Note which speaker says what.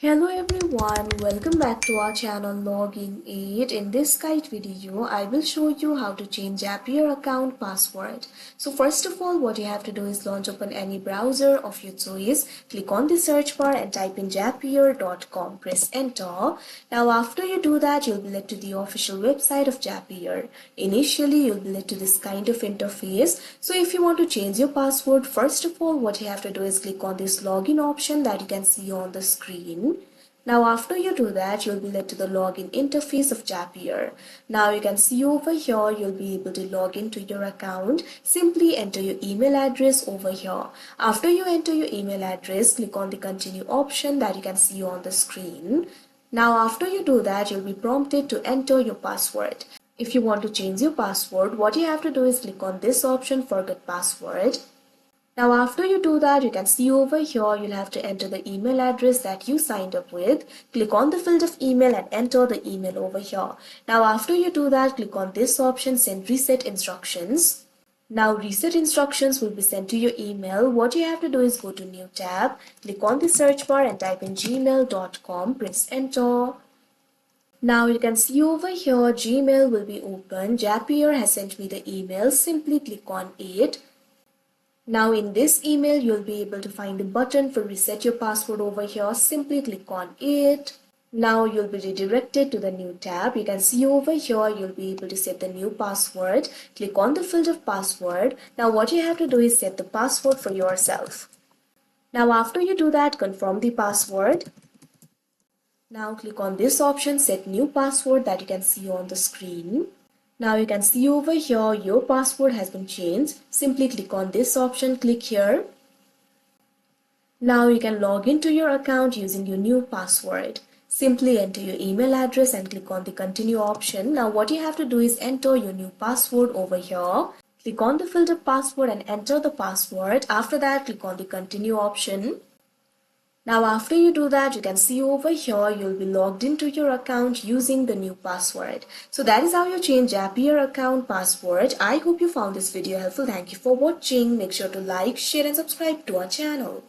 Speaker 1: Hello everyone, welcome back to our channel Login 8. In this guide video, I will show you how to change Zapier account password. So first of all, what you have to do is launch open any browser of your choice. Click on the search bar and type in zapier.com. Press enter. Now after you do that, you'll be led to the official website of Zapier. Initially, you'll be led to this kind of interface. So if you want to change your password, first of all, what you have to do is click on this login option that you can see on the screen. Now after you do that, you'll be led to the login interface of Zapier. Now you can see over here, you'll be able to log into your account. Simply enter your email address over here. After you enter your email address, click on the continue option that you can see on the screen. Now after you do that, you'll be prompted to enter your password. If you want to change your password, what you have to do is click on this option, forget password. Now after you do that, you can see over here, you'll have to enter the email address that you signed up with. Click on the field of email and enter the email over here. Now after you do that, click on this option, send reset instructions. Now reset instructions will be sent to your email. What you have to do is go to new tab, click on the search bar and type in gmail.com, press enter. Now you can see over here, Gmail will be open. Zapier has sent me the email. Simply click on it. Now in this email, you'll be able to find the button for reset your password over here. Simply click on it. Now you'll be redirected to the new tab. You can see over here, you'll be able to set the new password. Click on the field of password. Now what you have to do is set the password for yourself. Now after you do that, confirm the password. Now click on this option, set new password that you can see on the screen. Now you can see over here your password has been changed. Simply click on this option, click here. Now you can log into your account using your new password. Simply enter your email address and click on the continue option. Now what you have to do is enter your new password over here. Click on the field of password and enter the password. After that, click on the continue option. Now after you do that, you can see over here, you'll be logged into your account using the new password. So that is how you change Zapier account password. I hope you found this video helpful. Thank you for watching. Make sure to like, share and subscribe to our channel.